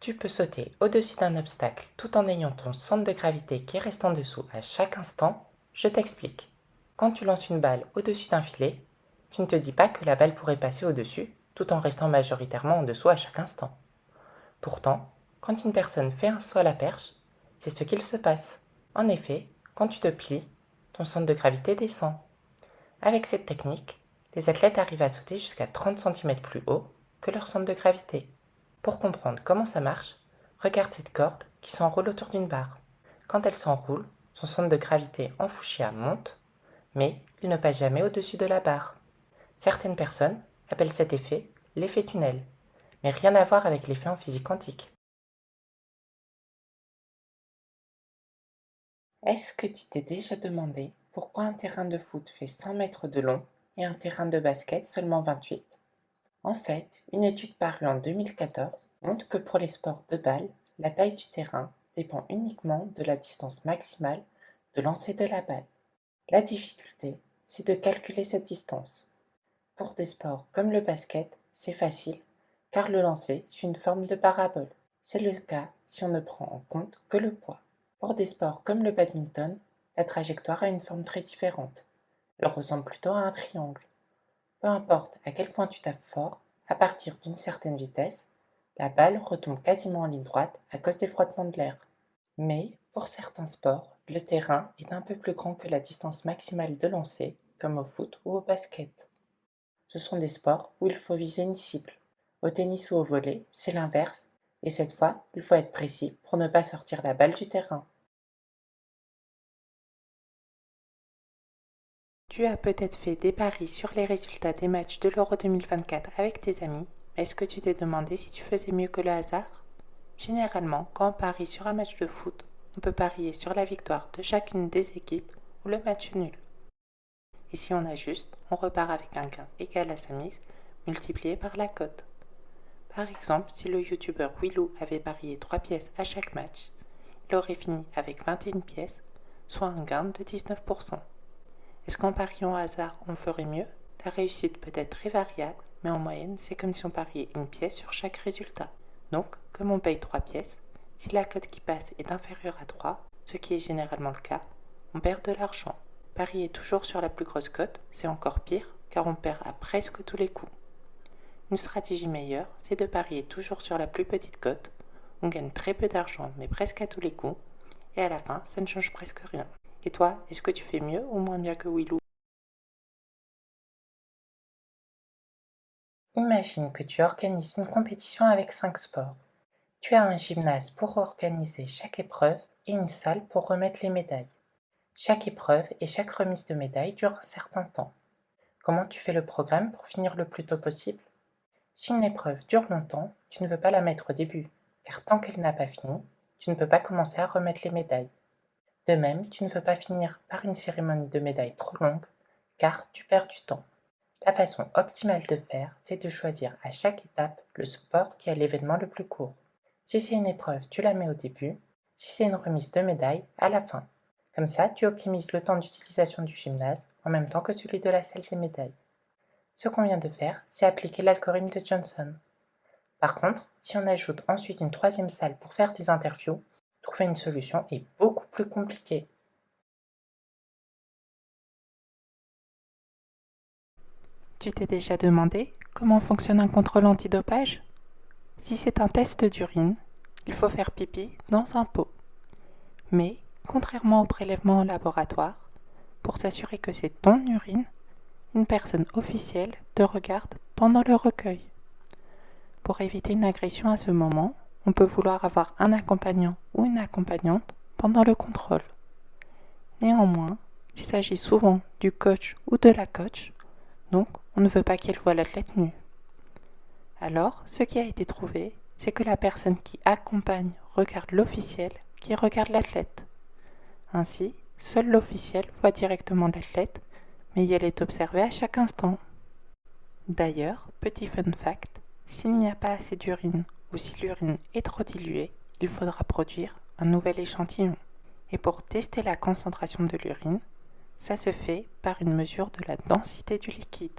Tu peux sauter au-dessus d'un obstacle tout en ayant ton centre de gravité qui reste en dessous à chaque instant. Je t'explique. Quand tu lances une balle au-dessus d'un filet, tu ne te dis pas que la balle pourrait passer au-dessus tout en restant majoritairement en dessous à chaque instant. Pourtant, quand une personne fait un saut à la perche, c'est ce qu'il se passe. En effet, quand tu te plies, ton centre de gravité descend. Avec cette technique, les athlètes arrivent à sauter jusqu'à 30 cm plus haut que leur centre de gravité. Pour comprendre comment ça marche, regarde cette corde qui s'enroule autour d'une barre. Quand elle s'enroule, son centre de gravité en fuchsia monte, mais il ne passe jamais au-dessus de la barre. Certaines personnes appellent cet effet l'effet tunnel, mais rien à voir avec l'effet en physique quantique. Est-ce que tu t'es déjà demandé pourquoi un terrain de foot fait 100 mètres de long et un terrain de basket seulement 28? En fait, une étude parue en 2014 montre que pour les sports de balle, la taille du terrain dépend uniquement de la distance maximale de lancer de la balle. La difficulté, c'est de calculer cette distance. Pour des sports comme le basket, c'est facile, car le lancer suit une forme de parabole. C'est le cas si on ne prend en compte que le poids. Pour des sports comme le badminton, la trajectoire a une forme très différente. Elle ressemble plutôt à un triangle. Peu importe à quel point tu tapes fort, à partir d'une certaine vitesse, la balle retombe quasiment en ligne droite à cause des frottements de l'air. Mais, pour certains sports, le terrain est un peu plus grand que la distance maximale de lancer, comme au foot ou au basket. Ce sont des sports où il faut viser une cible. Au tennis ou au volley, c'est l'inverse, et cette fois, il faut être précis pour ne pas sortir la balle du terrain. Tu as peut-être fait des paris sur les résultats des matchs de l'Euro 2024 avec tes amis, mais est-ce que tu t'es demandé si tu faisais mieux que le hasard? Généralement, quand on parie sur un match de foot, on peut parier sur la victoire de chacune des équipes ou le match nul. Et si on ajuste, on repart avec un gain égal à sa mise, multiplié par la cote. Par exemple, si le youtubeur Willou avait parié 3 pièces à chaque match, il aurait fini avec 21 pièces, soit un gain de 19%. Est-ce qu'en pariant au hasard, on ferait mieux? La réussite peut être très variable, mais en moyenne, c'est comme si on pariait une pièce sur chaque résultat. Donc, comme on paye 3 pièces, si la cote qui passe est inférieure à 3, ce qui est généralement le cas, on perd de l'argent. Parier toujours sur la plus grosse cote, c'est encore pire, car on perd à presque tous les coups. Une stratégie meilleure, c'est de parier toujours sur la plus petite cote. On gagne très peu d'argent, mais presque à tous les coups, et à la fin, ça ne change presque rien. Et toi, est-ce que tu fais mieux ou moins bien que Willou? Imagine que tu organises une compétition avec 5 sports. Tu as un gymnase pour organiser chaque épreuve et une salle pour remettre les médailles. Chaque épreuve et chaque remise de médaille dure un certain temps. Comment tu fais le programme pour finir le plus tôt possible? Si une épreuve dure longtemps, tu ne veux pas la mettre au début, car tant qu'elle n'a pas fini, tu ne peux pas commencer à remettre les médailles. De même, tu ne veux pas finir par une cérémonie de médailles trop longue, car tu perds du temps. La façon optimale de faire, c'est de choisir à chaque étape le sport qui a l'événement le plus court. Si c'est une épreuve, tu la mets au début, si c'est une remise de médaille, à la fin. Comme ça, tu optimises le temps d'utilisation du gymnase en même temps que celui de la salle des médailles. Ce qu'on vient de faire, c'est appliquer l'algorithme de Johnson. Par contre, si on ajoute ensuite une troisième salle pour faire des interviews, trouver une solution est beaucoup plus compliqué. Tu t'es déjà demandé comment fonctionne un contrôle antidopage? Si c'est un test d'urine, il faut faire pipi dans un pot. Mais, contrairement au prélèvement au laboratoire, pour s'assurer que c'est ton urine, une personne officielle te regarde pendant le recueil. Pour éviter une agression à ce moment, on peut vouloir avoir un accompagnant ou une accompagnante pendant le contrôle. Néanmoins, il s'agit souvent du coach ou de la coach, donc on ne veut pas qu'elle voie l'athlète nu. Alors, ce qui a été trouvé, c'est que la personne qui accompagne regarde l'officiel qui regarde l'athlète. Ainsi, seul l'officiel voit directement l'athlète, mais elle est observée à chaque instant. D'ailleurs, petit fun fact, s'il n'y a pas assez d'urine ou si l'urine est trop diluée, il faudra produire un nouvel échantillon. Et pour tester la concentration de l'urine, ça se fait par une mesure de la densité du liquide.